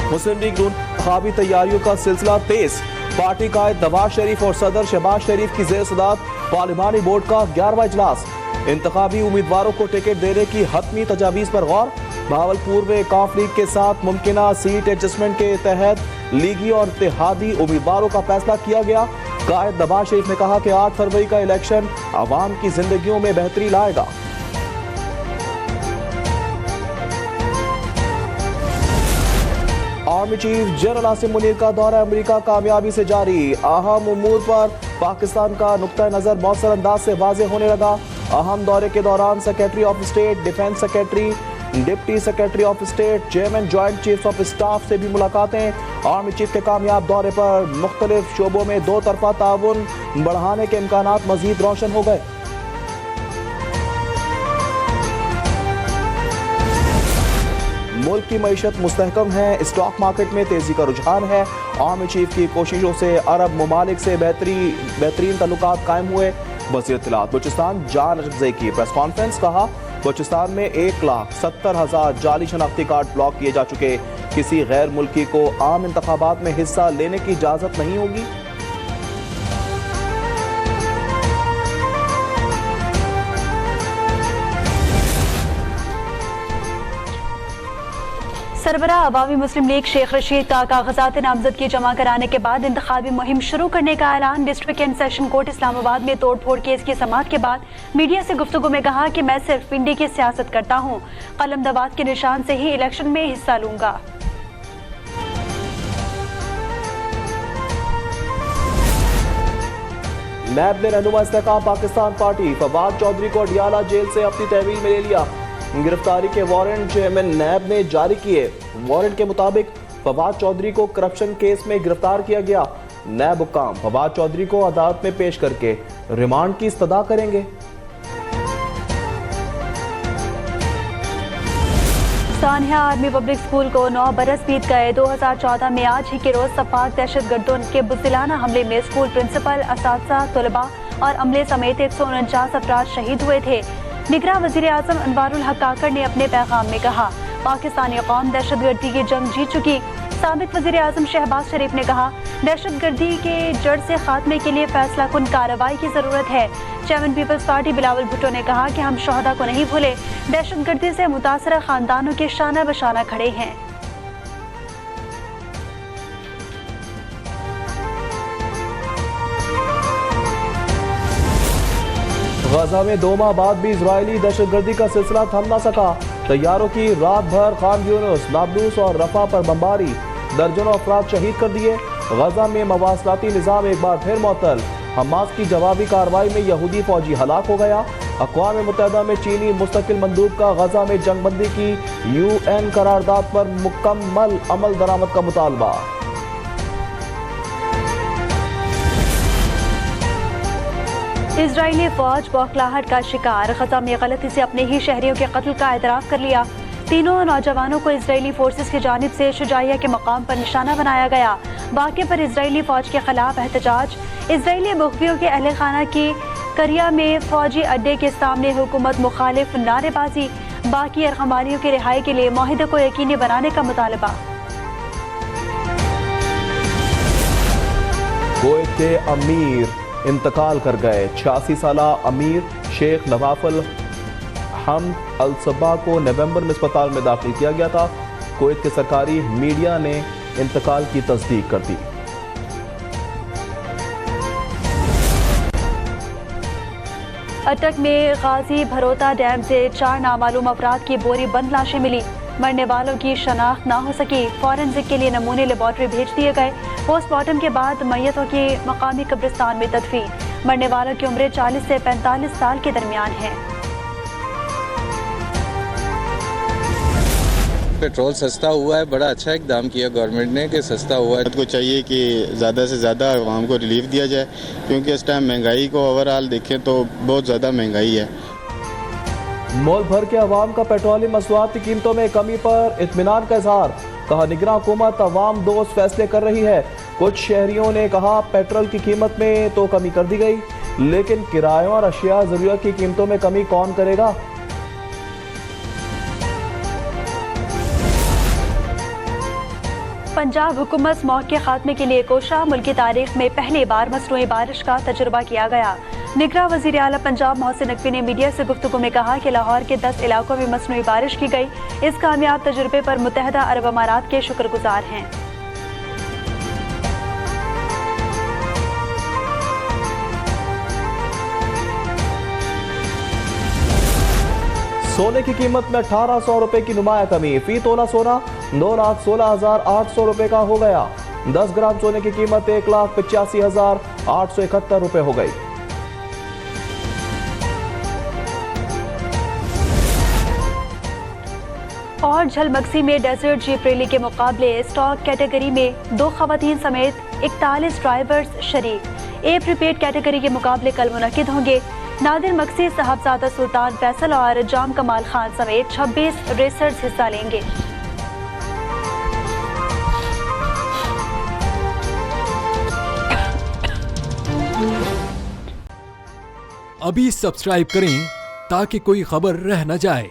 मुस्लिम league नून इंतखाबी तैयारियों का सिलसिला तेज। पार्टी का नवाज शरीफ और सदर शहबाज शरीफ की जेर सदारत पार्लिमानी बोर्ड का 11वां इजलास। इंतखाबी उम्मीदवारों को टिकट देने की हतमी तजावीज़ पर गौर। भावलपुर में काफ लीग के साथ मुमकिना सीट एडजस्टमेंट के तहत लीगी और इत्तेहादी उम्मीदवारों का फैसला किया गया। कायद नवाज शरीफ ने कहा कि 8 फरवरी का इलेक्शन आवाम की जिंदगियों में बेहतरी लाएगा। Army chief general Asim Munir का दौरा अमेरिका कामयाबी से जारी। अहम उमूर पर पाकिस्तान का नुक्ता नजर मौसर अंदाज से वाज़ेह होने लगा। अहम दौरे के दौरान secretary of state, defence secretary, deputy secretary of state, chairman joint chiefs of staff से भी मुलाकातें। आर्मी चीफ के कामयाब दौरे पर मुख्तलिफ शोबों में दो तरफा ताउन बढ़ाने के इम्कानात मजीद रोशन हो गए। मुल्क की मईशत मुस्तहकम है, स्टॉक मार्केट में तेजी का रुझान है। आर्मी चीफ की कोशिशों से अरब ममालिक से बेहतरीन ताल्लुकात कायम हुए। वज़ीर इत्तलात बलूचिस्तान जान अफज़ई की प्रेस कॉन्फ्रेंस। कहा बलूचिस्तान में 1,70,000 जाली शनाख्ती कार्ड ब्लॉक किए जा चुके। किसी गैर मुल्की को आम इंतखाबात में हिस्सा लेने की इजाजत नहीं होगी। सरबराह अवामी मुस्लिम लीग शेख रशीद का कागजात नामजदगी जमा कराने के बाद इंतखाबी मुहिम शुरू करने का ऐलान। District and session court Islamabad में तोड़फोड़ केस की समाअत के बाद मीडिया से गुफ्तगू में कहा कि मैं सिर्फ पिंडी की सियासत करता हूँ, कलम दवात के निशान से ही इलेक्शन में हिस्सा लूंगा। नैब ने रहनुमा इस्तेहकाम पाकिस्तान पार्टी फवाद चौधरी को अडियाला जेल से अपनी तहवील में ले लिया। गिरफ्तारी के वारंट चेयरमैन नैब ने जारी किए। वारंट के मुताबिक फवाद चौधरी को करप्शन केस में गिरफ्तार किया गया। नैब हुक्काम फवाद चौधरी को अदालत में पेश करके रिमांड की इस्तदा करेंगे। सानिया आर्मी पब्लिक स्कूल को 9 बरस बीत गए। 2014 में आज ही के रोज सपाक दहशतगर्दों के बुज़दिलाना हमले में स्कूल प्रिंसिपल, असातिज़ा, तलबा और अमले समेत 149 अफराद शहीद हुए थे। निगरान वज़ीर आज़म अनवारुल हक काकड़ ने अपने पैगाम में कहा, पाकिस्तानी कौम दहशतगर्दी की जंग जीत चुकी। साबिक वज़ीर आज़म शहबाज शरीफ ने कहा, दहशतगर्दी के जड़ से खात्मे के लिए फैसला कुन कार्रवाई की ज़रूरत है। Chairman People's Party Bilawal Bhutto ने कहा कि हम शोहदा को नहीं भूले, दहशतगर्दी से मुतासरा खानदानों के शाना बशाना खड़े हैं। गजा में 2 माह बाद भी इजरायली दहशतगर्दी का सिलसिला थम न सका। तैयारों की रात भर खान यूनुस, नाबलूस और रफा पर बमबारी, दर्जनों अफराद शहीद कर दिए। गजा में मवासलाती निज़ाम एक बार फिर मुअत्तल। हमास की जवाबी कार्रवाई में यहूदी फौजी हलाक हो गया। अक़वाम मुत्तहिदा में चीनी मुस्तकिल मंदूब का गजा में जंगबंदी की UN करारदाद पर मुकम्मल अमल दरामद का मुतालबा। इजरायली फौज बौखलाहट का शिकार। गजा में गलती से अपने ही शहरियों के कत्ल का एतराफ़ कर लिया। तीनों नौजवानों को इजरायली फोर्सेस की जानिब से शुजाइया के मकाम पर निशाना बनाया गया। वाक़े पर इजरायली फौज के खिलाफ एहतजाज। इजरायली मुखबियों के अहल खाना की करिया में फौजी अड्डे के सामने हुकूमत मुखालिफ नारेबाजी। बाकी अरगमारियों की रिहाई के लिए मुआहिदे को यकीनी बनाने का मुतालबा। कुवैत के अमीर इंतकाल कर गए। 86 साला अमीर शेख नवाफल हमद अल सबा को नवंबर में अस्पताल में दाखिल किया गया था। कुवैत के सरकारी मीडिया ने इंतकाल की तस्दीक कर दी। अटक में गाजी भरोता डैम से 4 नामालूम अफराद की बोरी बंद लाशें मिली। मरने वालों की शनाख्त ना हो सकी। फॉरेंसिक के लिए नमूने लेबॉर्ट्री भेज दिए गए। पोस्टमार्टम के बाद मैयतों की मकामी कब्रिस्तान में तदफीन। मरने वालों की उम्र 40 से 45 साल के दरमियान है। पेट्रोल सस्ता हुआ है, बड़ा अच्छा इकदाम किया गवर्नमेंट ने कि सस्ता हुआ है। को चाहिए कि ज़्यादा से ज़्यादा आवाम को रिलीफ दिया जाए, क्योंकि इस टाइम महंगाई को ओवरऑल देखें तो बहुत ज़्यादा महंगाई है। मुल्क भर के अवाम का पेट्रोलियम मसनूआत की कीमतों में कमी पर इत्मीनान का इजहार। कहा, निगरान हुकूमत अवाम दोस्त फैसले कर रही है। कुछ शहरियों ने कहा, पेट्रोल की कीमत में तो कमी कर दी गई, लेकिन किरायों और अशिया ज़रूरत की कीमतों में कमी कौन करेगा। पंजाब हुकूमत स्मॉग के खात्मे के लिए कोशा। मुल्क की तारीख में पहली बार मसनूई बारिश का तजुर्बा किया गया। निगरां वज़ीर आला पंजाब मोहसिन नकवी ने मीडिया से गुफ्तगू में कहा कि लाहौर के 10 इलाकों में मसनूई बारिश की गई। इस कामयाब तजुर्बे पर मुत्तहदा अरब अमारात के शुक्रगुजार हैं। सोने की कीमत में 1800 रुपए की नुमाया कमी। फी तोला सोना 9,16,800 रुपए का हो गया। 10 ग्राम सोने की कीमत 1,85,871 रुपए हो गई। और झलमक्सी में डेजर्ट जीप रैली के मुकाबले स्टॉक कैटेगरी में 2 खवातीन समेत 41 ड्राइवर्स शरीक। ए प्रीपेड कैटेगरी के मुकाबले कल मुनक्किद होंगे। नादिर मक्सी, साहबजादा सुल्तान फैसल और जाम कमाल खान समेत 26 रेसर्स हिस्सा लेंगे। अभी सब्सक्राइब करें ताकि कोई खबर रह न जाए।